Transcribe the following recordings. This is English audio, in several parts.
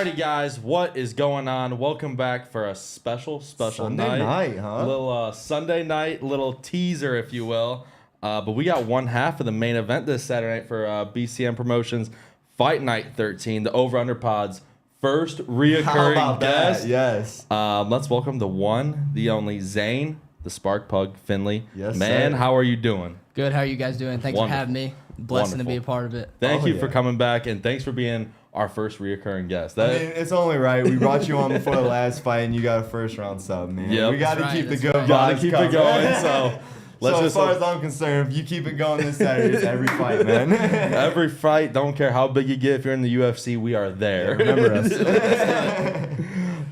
Alrighty, guys, what is going on? Welcome back for a special Sunday night, huh? Little Sunday night, little teaser, if you will. But we got one half of the main event this Saturday night for BCM Promotions Fight Night 13, the Over-Under Pod's first reoccurring guest. Yes. Let's welcome the one, the only ZANE, the SPARKPLUG, Finley. Yes, man, sir. How are you doing? Good. How are you guys doing? Thanks for having me. Blessing to be a part of it. Thank you for coming back, and thanks for being our first reoccurring guest. I mean, it's only right. We brought you on before the last fight, and you got a first-round sub, man. Yep. We got to keep the good vibes Gotta keep it going, so... As far as I'm concerned, if you keep it going this Saturday, it's every fight, man. Every fight, don't care how big you get. If you're in the UFC, we are there. Yeah, remember us.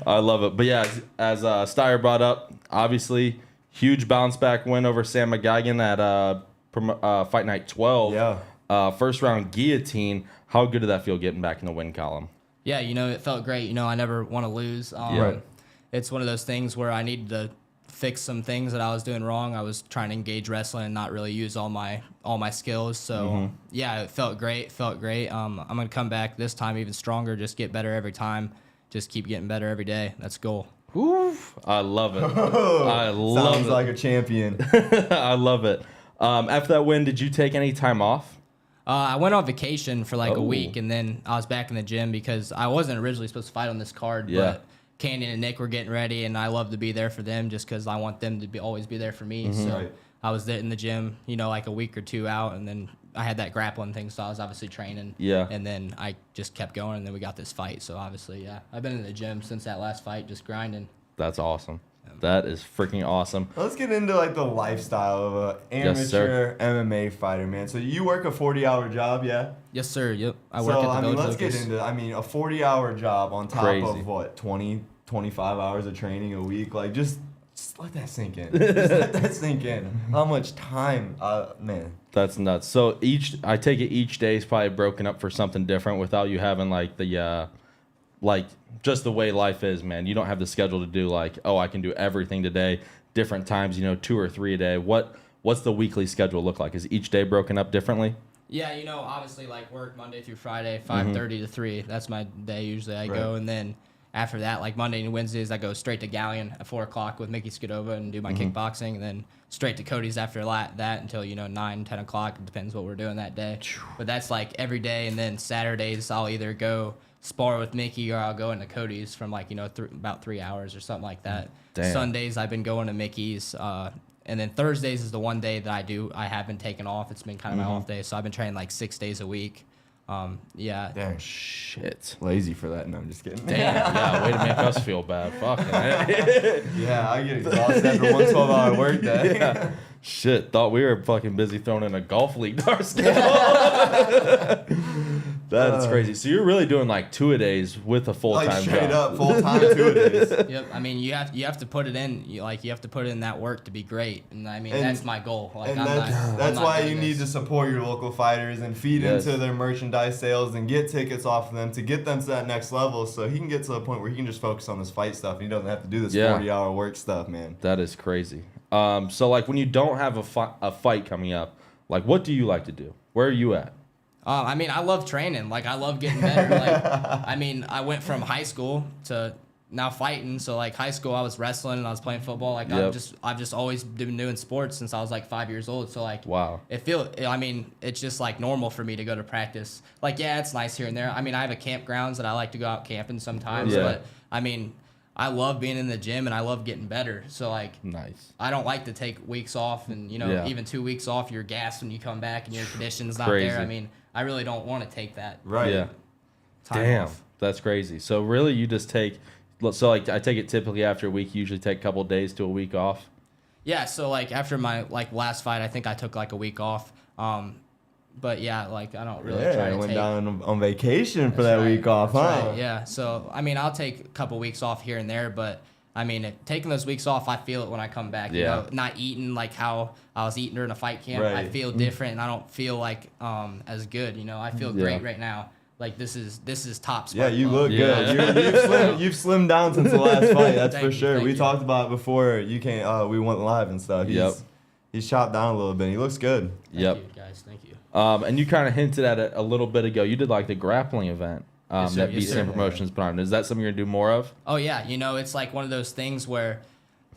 I love it. But yeah, as Steyer brought up, obviously, huge bounce-back win over Sam McGuigan at Fight Night 12. Yeah. First-round guillotine. How good did that feel getting back in the win column? Yeah, it felt great. I never want to lose. Right. It's one of those things where I needed to fix some things that I was doing wrong. I was trying to engage wrestling and not really use all my skills. So yeah, it felt great. I'm gonna come back this time even stronger. Just get better every time. Just keep getting better every day. That's the goal. Oof, I love it. I love Sounds it. like a champion. I love it. After that win, did you take any time off? I went on vacation for like a week, and then I was back in the gym because I wasn't originally supposed to fight on this card, but Canyon and Nick were getting ready, and I love to be there for them just because I want them to always be there for me. So I was there in the gym, like a week or two out, and then I had that grappling thing, so I was obviously training. Yeah. And then I just kept going, and then we got this fight. So obviously, yeah, I've been in the gym since that last fight, just grinding. That's awesome. That is freaking awesome. Let's get into like the lifestyle of an amateur MMA fighter, man. So you work a 40-hour job, yeah? Yes, sir. Yep. I work at the Village let's get into a 40-hour job on top of what, 20, 25 hours of training a week. Like just let that sink in. Just let that sink in. How much time, man. That's nuts. So I take it each day is probably broken up for something different without you having like the just the way life is, man. You don't have the schedule to do like, oh, I can do everything today, different times, 2 or 3 a day. What's the weekly schedule look like? Is each day broken up differently? Yeah, obviously like work Monday through Friday, 5:30 to 3. That's my day usually. I go, and then after that, like Monday and Wednesdays, I go straight to Galleon at 4 o'clock with Mickey Skidova and do my kickboxing, and then straight to Cody's after that until 9, 10 o'clock. It depends what we're doing that day. But that's like every day, and then Saturdays I'll either go spar with Mickey or I'll go into Cody's from like about 3 hours or something like that. Damn. Sundays I've been going to Mickey's, and then Thursdays is the one day that I have been taking off. It's been kind of my off day, so I've been training like 6 days a week. Yeah. Damn. Shit. Lazy for that. No, I'm just kidding. Damn. Yeah, way to make us feel bad. Fucking. Yeah, I get exhausted after one 12-hour work day. Yeah. Shit, thought we were fucking busy throwing in a golf league to our schedule. That's crazy. So you're really doing like 2-a-days with a full-time job. Like straight up, full-time 2-a-days. Yep. I mean, you have to put it in. You have to put in that work to be great. And I mean, that's my goal. Like, that's why you need to support your local fighters and feed into their merchandise sales and get tickets off of them to get them to that next level so he can get to the point where he can just focus on this fight stuff and he doesn't have to do this 40-hour work stuff, man. That is crazy. So like when you don't have a fight coming up, like what do you like to do? Where are you at? I mean, I love training. Like, I love getting better. Like, I mean, I went from high school to now fighting. So, like, high school, I was wrestling and I was playing football. Like, I've just always been doing sports since I was, like, 5 years old. So, like, it's just, like, normal for me to go to practice. Like, yeah, it's nice here and there. I mean, I have a campgrounds that I like to go out camping sometimes. Yeah. But, I mean, I love being in the gym and I love getting better. So, like, nice. I don't like to take weeks off and, even 2 weeks off, you're gassed when you come back and your condition's not there. I mean, I really don't want to take that time off. That's crazy. So really you just take, so like I take it typically after a week, you usually take a couple of days to a week off? Yeah, so like after my last fight, I think I took like a week off. But yeah, like I don't really try to went take... down on vacation for that week off, huh? Right, yeah, so I mean I'll take a couple weeks off here and there, but I mean, taking those weeks off, I feel it when I come back. Not eating like how I was eating during a fight camp. Right. I feel different, and I don't feel like as good. I feel great right now. Like this is top spot. Yeah, you look good. You've slimmed down since the last fight. That's for sure. We talked about it before you came. We went live and stuff. He's chopped down a little bit. He looks good. Thank you, guys. Thank you. And you kind of hinted at it a little bit ago. You did like the grappling event. that BCM Promotions put on. Is that something you're going to do more of? Oh, yeah. You know, it's like one of those things where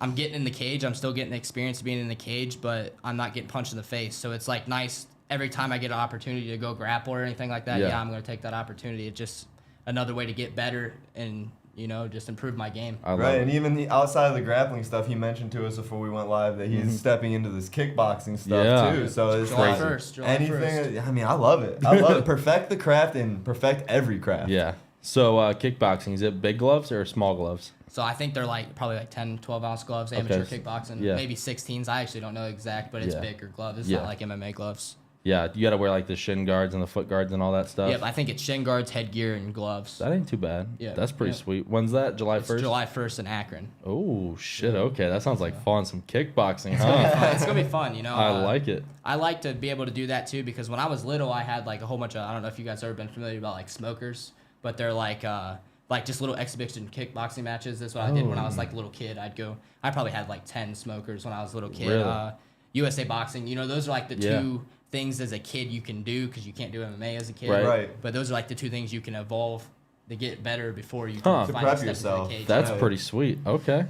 I'm getting in the cage. I'm still getting the experience of being in the cage, but I'm not getting punched in the face. So it's like nice every time I get an opportunity to go grapple or anything like that. Yeah, I'm going to take that opportunity. It's just another way to get better and, you know, just improve my game. Right, and even outside of the grappling stuff, he mentioned to us before we went live that he's stepping into this kickboxing stuff too. So it's July like 1st, anything. I mean, I love it. I love it. Perfect the craft and perfect every craft. Yeah. So kickboxing, is it big gloves or small gloves? So I think they're like probably like 10, 12-ounce gloves, amateur kickboxing. Yeah. Maybe 16s. I actually don't know exact, but it's bigger gloves. It's not like MMA gloves. Yeah, you got to wear like the shin guards and the foot guards and all that stuff. Yep, I think it's shin guards, headgear, and gloves. That ain't too bad. Yeah. That's pretty sweet. When's that? July 1st? July 1st in Akron. Oh, shit. Okay, that sounds like fun. Some kickboxing, huh? It's going to be fun, you know. I like it. I like to be able to do that, too, because when I was little, I had like a whole bunch of, I don't know if you guys have ever been familiar about like smokers, but they're like just little exhibition kickboxing matches. That's what I did when I was like a little kid. I probably had like 10 smokers when I was a little kid. Really? USA boxing, you know, those are like the two things as a kid you can do because you can't do MMA as a kid. Right. But those are like the two things you can evolve to get better before you can prep yourself. Cage. That's pretty sweet. Okay.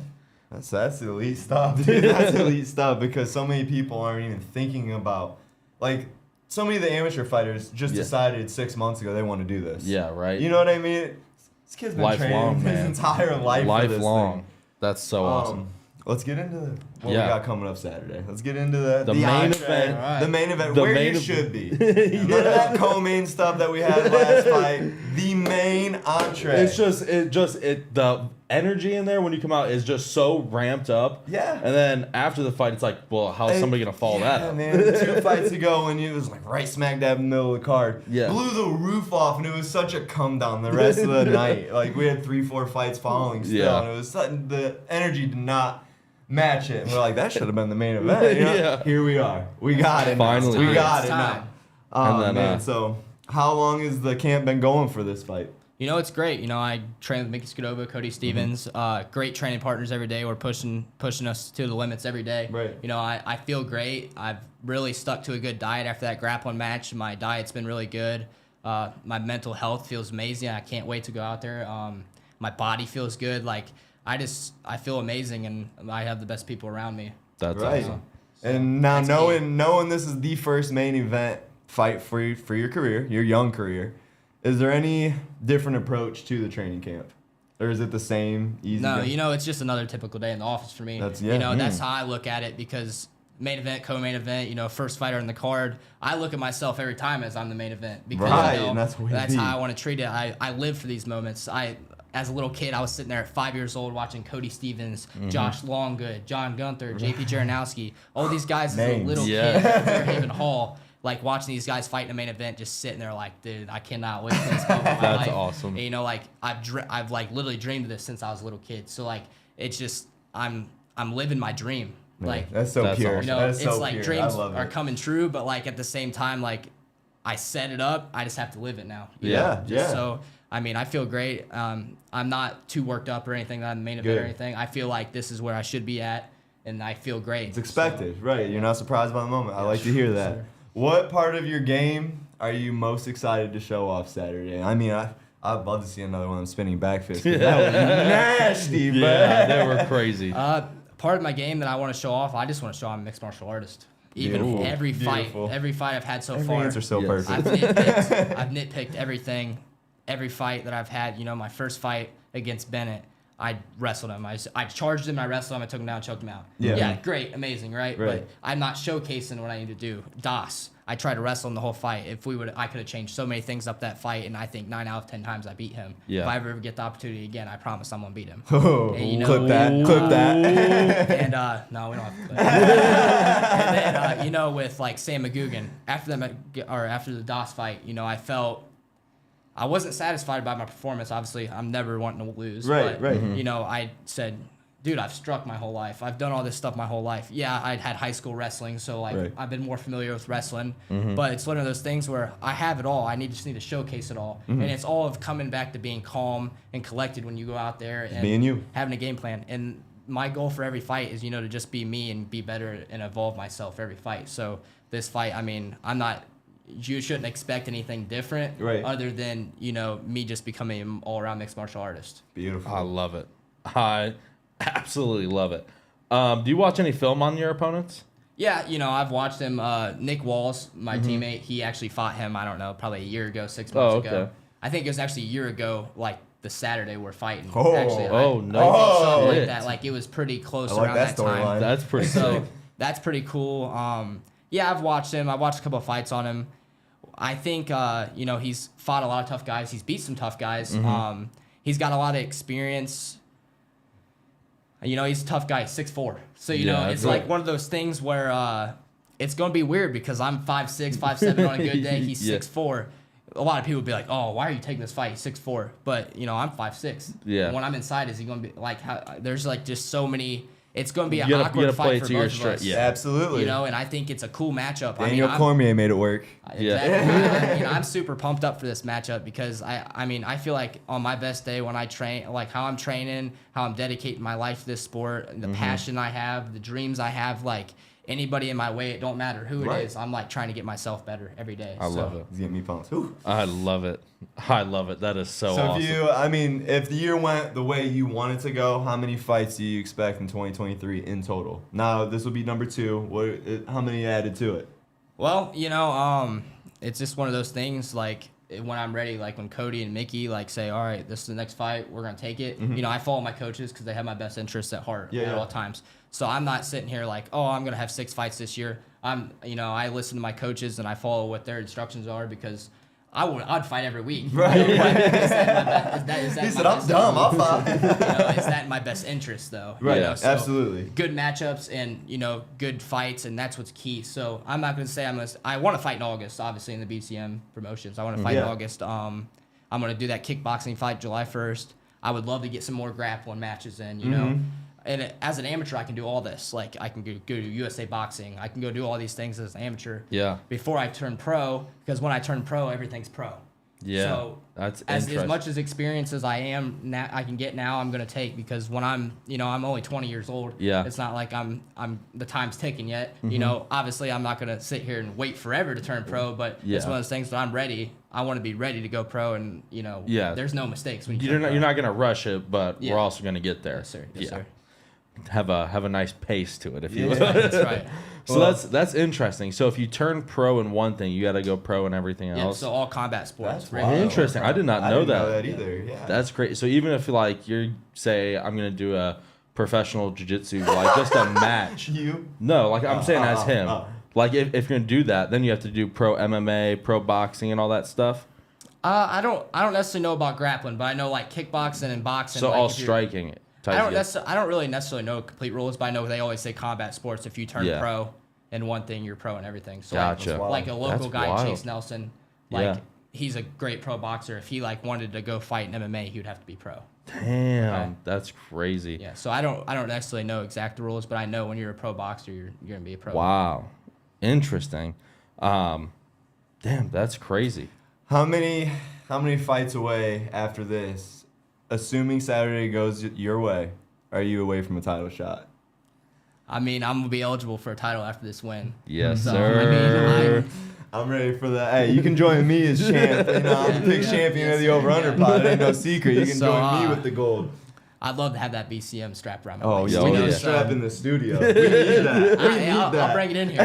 That's elite stuff, dude. That's elite stuff because so many people aren't even thinking about, like, so many of the amateur fighters just decided 6 months ago they want to do this. Yeah, right. You know what I mean? This kid's been training his entire life for this thing. That's so awesome. Let's get into what we got coming up Saturday. Let's get into the main event. Right. The main event, where you should be. None of that co-main stuff that we had last fight. The main entree. It's just the energy in there when you come out is just so ramped up. Yeah. And then after the fight, it's like, well, how's somebody gonna follow that up? Man, 2 fights ago when it was like right smack dab in the middle of the card. Yeah. Blew the roof off and it was such a come down the rest of the night. Like we had 3-4 fights following still, and it was sudden, the energy did not match it. And we're like, that should have been the main event. You know? Here we are. We got it. Finally. We got it now. And then, man. So how long has the camp been going for this fight? You know, it's great. You know, I train with Mickey Skidova, Cody Stevens, great training partners every day. We're pushing us to the limits every day. Right. You know, I feel great. I've really stuck to a good diet after that grappling match. My diet's been really good. My mental health feels amazing. I can't wait to go out there. My body feels good. Like, I feel amazing, and I have the best people around me. That's right. awesome. And now knowing this is the first main event fight for your career, your young career, is there any different approach to the training camp? Or is it the same, easy? No, you know, it's just another typical day in the office for me. You know, that's how I look at it because main event, co-main event, you know, first fighter on the card, I look at myself every time as I'm the main event because you know, and that's how I want to treat it. I live for these moments. As a little kid, I was sitting there at 5 years old watching Cody Stevens, Josh Longgood, John Gunther, JP Jaranowski, all these guys as a little kid at Fairhaven Hall, like watching these guys fight in a main event, just sitting there like, dude, I cannot wait for this moment of my life. That's awesome. And, you know, like I've like literally dreamed of this since I was a little kid. So like it's just I'm living my dream. Like that's so pure. You know, that's it's so like pure. dreams are coming true, but like at the same time, like I set it up, I just have to live it now. Yeah. So I mean, I feel great. I'm not too worked up or anything on the main event or anything. I feel like this is where I should be at, and I feel great. It's expected, right? You're not surprised by the moment. I like to hear that. Sure. What part of your game are you most excited to show off Saturday? I mean, I'd love to see another one of them spinning back fists. That was nasty, bro. Yeah, they were crazy. Part of my game that I want to show off, I just want to show I'm a mixed martial artist. Even every fight I've had so far. Answer so perfect. I've nitpicked everything. Every fight that I've had, you know, my first fight against Bennett, I wrestled him. I charged him, I wrestled him, I took him down, choked him out. Yeah, great, amazing, right? But I'm not showcasing what I need to do. Das, I tried to wrestle him the whole fight. I could have changed so many things up that fight, and I think 9 out of 10 times I beat him. Yeah. If I ever get the opportunity again, I promise I'm gonna beat him. And, you know, clip that. And no, we don't have to clip that. And then you know, with like Sam McGugan, after the Das fight, you know, I wasn't satisfied by my performance. Obviously, I'm never wanting to lose. Right. You know, I said, dude, I've struck my whole life. I've done all this stuff my whole life. Yeah, I'd had high school wrestling, so like I've been more familiar with wrestling. But it's one of those things where I have it all. I just need to showcase it all. And it's all of coming back to being calm and collected when you go out there and being you, having a game plan. And my goal for every fight is, you know, to just be me and be better and evolve myself every fight. So this fight, I mean, I'm not you shouldn't expect anything different, other than me just becoming an all-around mixed martial artist. Beautiful. I love it. I absolutely love it. Do you watch any film on your opponents? Yeah, I've watched him. Nick Walls, my teammate, he actually fought him, I don't know, probably a year ago, 6 months ago. I think it was actually a year ago, like the Saturday we're fighting. Actually, something like that. Like it was pretty close around that time. That's pretty sick. That's pretty cool. Yeah, I've watched him. I watched a couple of fights on him. I think he's fought a lot of tough guys. He's beat some tough guys. He's got a lot of experience. He's a tough guy, 6'4". So, it's like one of those things where it's going to be weird because I'm 5'6", 5'7" on a good day. He's 6'4". A lot of people would be like, oh, why are you taking this fight? He's 6'4". But, I'm 5'6". Yeah. When I'm inside, is he going to be like, there's like just so many. It's going to be an awkward fight for both of us. Yeah, absolutely. And I think it's a cool matchup. Daniel Cormier made it work. Exactly. I'm super pumped up for this matchup because I feel like on my best day when I train, like how I'm training, how I'm dedicating my life to this sport, the passion I have, the dreams I have, like anybody in my way, it don't matter who it is. I'm like trying to get myself better every day. I love it. He's getting me pumped. I love it. I love it. That is so awesome. If the year went the way you want it to go, how many fights do you expect in 2023 in total? Now, this will be number 2. How many added to it? Well, it's just one of those things, like, when I'm ready, like when Cody and Mickey like say, all right, this is the next fight, we're going to take it. I follow my coaches because they have my best interests at heart at all times. So I'm not sitting here like, oh, I'm going to have 6 fights this year. I listen to my coaches and I follow what their instructions are because I'd fight every week. Right. Is that he said, I'm dumb, I'll fight. Is that in my best interest, though? Right, So absolutely. Good matchups and, good fights, and that's what's key. So I'm not going to say I want to fight in August, obviously, in the BCM promotions. I want to fight in August. I'm going to do that kickboxing fight July 1st. I would love to get some more grappling matches in, know. And as an amateur, I can do all this. Like, I can go to USA Boxing. I can go do all these things as an amateur. Yeah. Before I turn pro, because when I turn pro, everything's pro. Yeah. So that's as much as experience as I am now, I can get now, I'm gonna take because when I'm only 20 years old. Yeah. It's not like I'm the time's ticking yet. Obviously I'm not gonna sit here and wait forever to turn pro, but it's one of those things that I'm ready. I want to be ready to go pro, and there's no mistakes when you're not gonna rush it, but we're also gonna get there. Yes, sir. Yes, sir. Have a nice pace to it, if you will. That's right. So that's interesting. So if you turn pro in one thing, you got to go pro in everything else. Yeah, so all combat sports. That's interesting. I did not know that. I didn't know that either. Yeah. That's great. So even if like you say I'm gonna do a professional jiu-jitsu, like just a match. No, like I'm saying as him. Like if you're gonna do that, then you have to do pro MMA, pro boxing, and all that stuff. I don't necessarily know about grappling, but I know like kickboxing and boxing. So like all striking it. I don't really necessarily know complete rules, but I know they always say combat sports. If you turn pro in one thing, you're pro in everything. So gotcha. like a local guy, wild. Chase Nelson, he's a great pro boxer. If he wanted to go fight in MMA, he would have to be pro. Damn, that's crazy. Yeah, so I don't necessarily know exact rules, but I know when you're a pro boxer, you're gonna be a pro. Wow, interesting. Damn, that's crazy. How many fights away after this? Assuming Saturday goes your way, are you away from a title shot? I'm gonna be eligible for a title after this win. Yes, sir. I'm ready for that. Hey, you can join me as champ. I'm the pick champion of the over/under pod. It ain't no secret. You can join me with the gold. I'd love to have that BCM strapped around my waist. We need a strap in the studio. We need that. I'll bring it in here.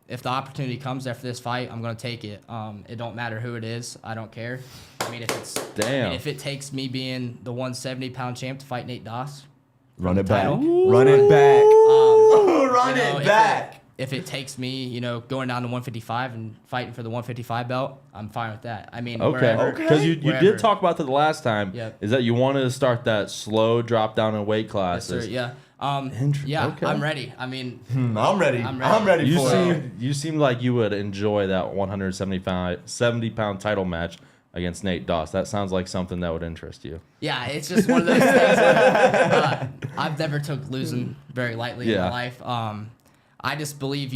If the opportunity comes after this fight, I'm gonna take it. It don't matter who it is. I don't care. If it takes me being the 170-pound champ to fight Nate Doss, run it back. Run it back. Run it back. If it takes me, going down to 155 and fighting for the 155 belt, I'm fine with that. Okay. Because you did talk about that the last time. Yep. Is that you wanted to start that slow drop down in weight classes? Yes, sir. Yeah. Okay. I'm ready. I'm ready. I'm ready for it. You seem like you would enjoy that 70-pound title match against Nate Doss. That sounds like something that would interest you. Yeah, it's just one of those things where, I've never took losing very lightly in my life. I just believe,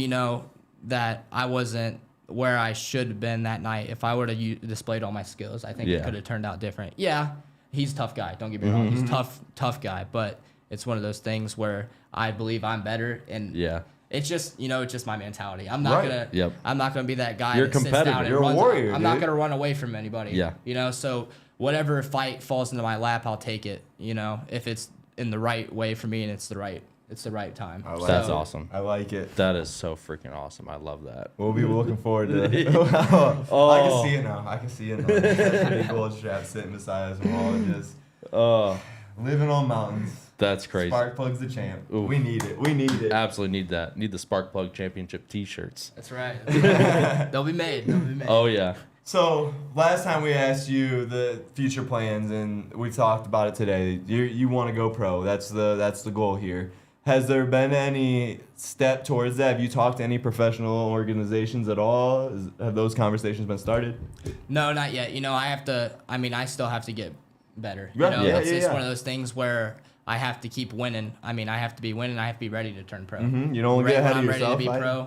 that I wasn't where I should have been that night. If I would have displayed all my skills, I think it could have turned out different. Yeah, he's a tough guy. Don't get me wrong. He's a tough guy. But it's one of those things where I believe I'm better. And it's just it's just my mentality. I'm not gonna be that guy. You're that sits competitive. down and You're a runs. warrior, I'm not gonna run away from anybody. Yeah. So whatever fight falls into my lap, I'll take it. If it's in the right way for me and it's the right time. That's awesome. I like it. That is so freaking awesome. I love that. We'll be looking forward to it. I can see it now. I can see it now. Big gold strap sitting beside us wall and just living on mountains. That's crazy. Sparkplug's the champ. Ooh. We need it. We need it. Absolutely need that. Need the Sparkplug Championship T-shirts. That's right. They'll be made. Oh yeah. So last time we asked you the future plans, and we talked about it today. You want to go pro. That's the goal here. Has there been any step towards that? Have you talked to any professional organizations at all? Have those conversations been started? No, not yet. I still have to get better. Right. It's one of those things where I have to keep winning. I have to be winning. I have to be ready to turn pro. Mm-hmm. You don't get ahead of yourself.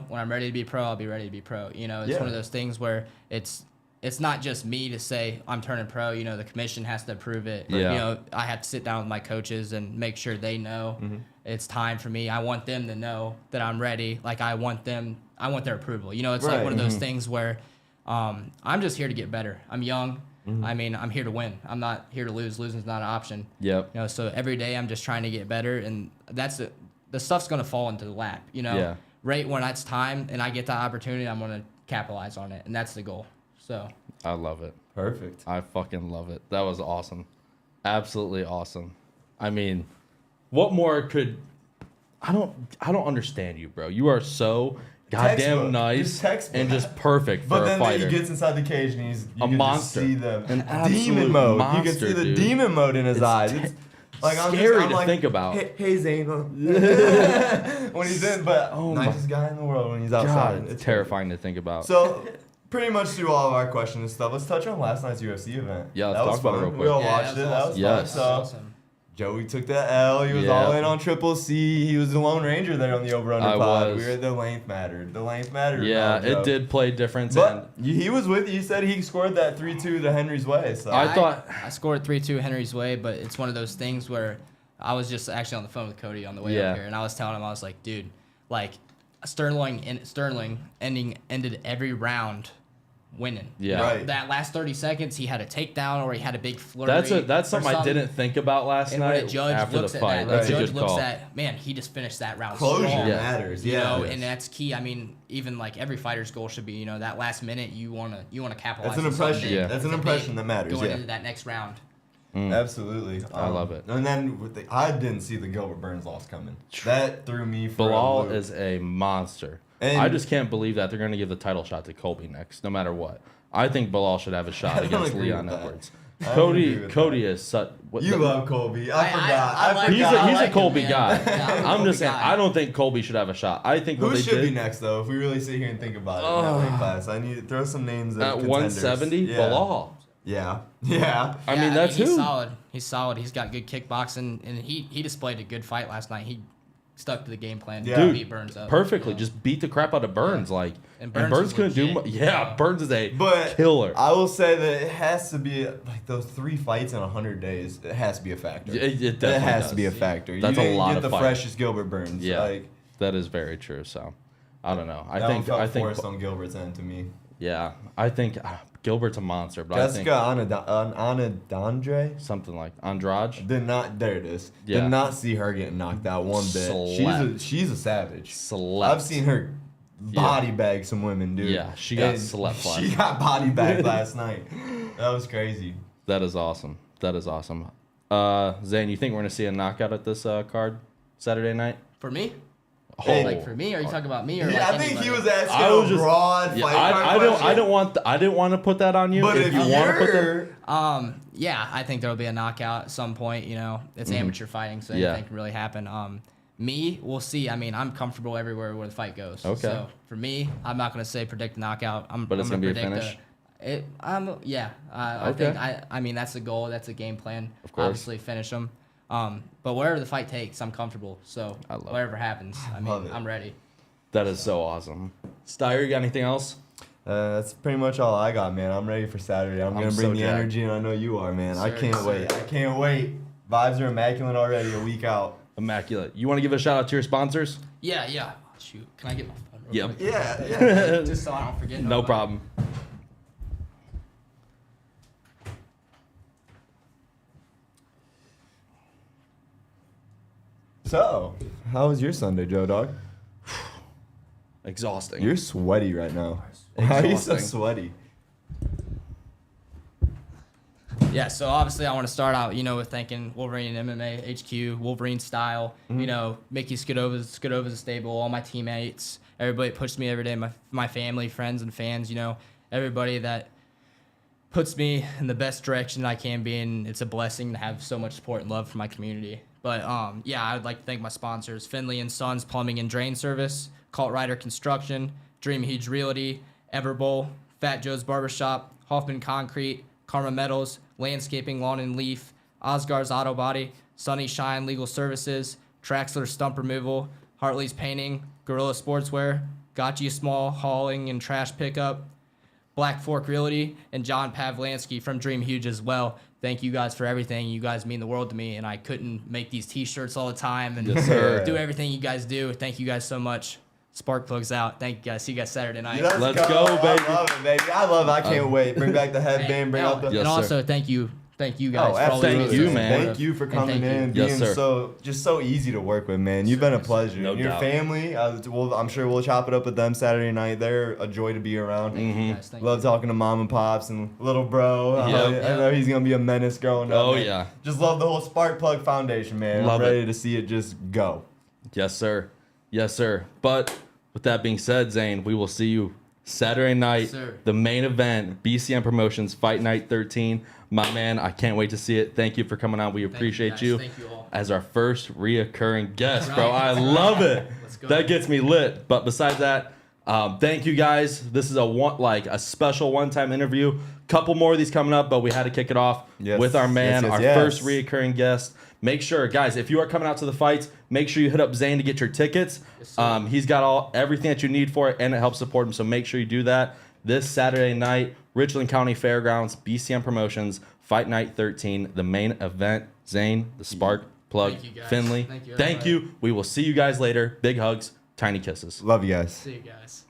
When I'm ready to be pro, I'll be ready to be pro. It's one of those things where it's not just me to say I'm turning pro. The commission has to approve it. Yeah. I have to sit down with my coaches and make sure they know it's time for me. I want them to know that I'm ready. Like I want their approval. It's like one of those things where I'm just here to get better. I'm young. I'm here to win. I'm not here to lose. Losing's not an option. Yep. So every day I'm just trying to get better, and that's it. The stuff's gonna fall into the lap. Right when it's time and I get the opportunity, I'm gonna capitalize on it, and that's the goal. So. I love it. Perfect. I fucking love it. That was awesome. Absolutely awesome. What more could? I don't understand you, bro. You are so goddamn nice and just perfect for a fighter. But then he gets inside the cage and he's a monster. You can see An the demon mode. monster, You can see the dude. demon mode in his eyes. It's scary to think about. Hey Zane. When he's in, but nicest guy in the world when he's outside. God, it's terrifying to think about. So, pretty much through all of our questions and stuff, let's touch on last night's UFC event. Yeah, let's that was talk about fun. it real quick. We all Yeah, watched it. That was Yes. fun. So, Awesome. Joey took the L. He was all in on Triple C. He was the Lone Ranger there on the over-under pod. The length mattered. The length mattered. Yeah, it did play difference. But he was with you. He said he scored that 3-2 to Henry's way. So I scored 3-2 Henry's way, but it's one of those things where I was just actually on the phone with Cody on the way up here, and I was telling him, I was like, dude, like Sterling ended every round winning. Yeah. Right. That last 30 seconds, he had a takedown or he had a big flurry. That's something I didn't think about last night when a judge after looks the at fight. that, That's the a judge good looks call. at, man, he just finished that round closure strong. matters. You Yeah. know, and that's key. Even like every fighter's goal should be, that last minute you wanna capitalize. That's an on something impression. big. Yeah. That's an impression that matters. Going Yeah. into that next round. Absolutely. I love it. And then I didn't see the Gilbert Burns loss coming. That threw me for Bilal a loop. is a monster. And I just can't believe that they're going to give the title shot to Colby next, no matter what. I think Bilal should have a shot I don't against agree Leon with that. Edwards. I don't agree with Cody is such. You love Colby. I forgot. I like He's him. I a like Colby him, guy. man. Yeah, I'm Colby just saying. guy. I don't think Colby should have a shot. I think what Who they should be did next though? If we really sit here and think about it in that weight class, I need to throw some names of at contenders. 170, Yeah. Bilal. Yeah. I mean, that's he's who. solid. He's solid. He's got good kickboxing, and he displayed a good fight last night. He stuck to the game plan. Yeah. to Dude, beat Burns up. Perfectly. Just beat the crap out of Burns. Like, And and Burns Burns was couldn't do legit. much. Yeah, Burns is a But killer. I will say that it has to be like those 3 fights in 100 days. It has to be a factor. It It definitely has does. to be a factor. That's you a didn't lot get of the fight. freshest Gilbert Burns. Yeah, Like, that is very true. So, I don't know. I that one think felt forced on Gilbert's end to me. yeah, I think Gilbert's a monster, but Jessica I think Anadandre something like Andrade. did not. There it is. Yeah. Did not see her getting knocked out one bit. Slept. She's a savage. Slept. I've seen her body bag some women, dude. Yeah, she got And slept last She got body bagged last night. That was crazy. That is awesome. That is awesome. Zane, you think we're gonna see a knockout at this card Saturday night? For me? Hey. Like for me? Are you talking about me or Yeah, like I think he anybody? was asking I was a just- broad Yeah, fight card I question. didn't want to put that on you. But if you want to put that, you're Yeah, I think there'll be a knockout at some point. It's amateur fighting, so Yeah. anything can really happen. Me, we'll see. I mean, I'm comfortable everywhere where the fight goes. Okay. So for me, I'm not gonna say predict a knockout. But it's I'm gonna be a predict finish? I Okay. think I mean that's the goal. That's the game plan. Of course. Obviously finish them. But wherever the fight takes, I'm comfortable. So I love whatever happens, love it. I'm ready. that is so awesome. Steyer, you got anything else? that's pretty much all I got, man. I'm ready for Saturday. I'm gonna so bring the jacked. energy, and I know you are, man. I Sir, can't sir. wait. I can't wait. Vibes are immaculate already. A week out. Immaculate. You want to give a shout out to your sponsors? Yeah. Shoot, can I get my phone? Real Yep. quick? Yeah. Just so I don't forget. No nobody. problem. So, how was your Sunday, Joe Dog? Exhausting. You're sweaty right now. Why are you so Exhausting. sweaty? Yeah, so obviously I want to start out, with thanking Wolverine MMA HQ, Wolverine Style, Mickey Scudova's the stable, all my teammates, everybody that pushed me every day, my family, friends, and fans, everybody that puts me in the best direction I can be, and it's a blessing to have so much support and love from my community. But I would like to thank my sponsors: Finley and Sons Plumbing and Drain Service, Cult Rider Construction, Dream Huge Realty, Everbowl, Fat Joe's Barbershop, Hoffman Concrete, Karma Metals, Landscaping, Lawn and Leaf, Osgar's Auto Body, Sunny Shine Legal Services, Traxler Stump Removal, Hartley's Painting, Gorilla Sportswear, Gotcha Small Hauling and Trash Pickup, Black Fork Realty, and John Pavlansky from Dream Huge as well. Thank you guys for everything. You guys mean the world to me, and I couldn't make these t-shirts all the time and Yes, sir. do everything you guys do. Thank you guys so much. Sparkplug's out. Thank you guys. See you guys Saturday night. Let's go, baby. I love it, baby. I can't wait. Bring back the headband. Bring out the... Yes, and sir. also, thank you guys for all Thank the you, support. man. Thank you for coming in, Yes, being sir. so easy to work with, man. You've been a pleasure. No Your doubt. family, I'm sure we'll chop it up with them Saturday night. They're a joy to be around. Thank you guys. Thank Love talking to mom and pops and little bro. Yep. I know he's gonna be a menace growing up. Oh, man. yeah. Just love the whole Sparkplug Foundation, man. Love I'm it. ready to see it just go. Yes, sir. Yes, sir. But with that being said, Zane, we will see you Saturday night, Yes, sir. the main event, BCM Promotions Fight Night 13. My man, I can't wait to see it. Thank you for coming on. We appreciate guys. you Thank you all. as our first reoccurring guest, bro. Right. I love it. Let's go. That gets me lit. But besides that, thank you guys. This is a special one-time interview. Couple more of these coming up, but we had to kick it off Yes. with our man, Yes, yes, our yes. first reoccurring guest. Make sure, guys, if you are coming out to the fights, make sure you hit up Zane to get your tickets. Yes, sir. He's got everything that you need for it, and it helps support him. So make sure you do that this Saturday night, Richland County Fairgrounds, BCM Promotions, Fight Night 13, the main event. Zane, the Spark Plug, Thank you, guys. Finley. Thank you, Thank everybody. you. We will see you guys later. Big hugs, tiny kisses. Love you guys. See you guys.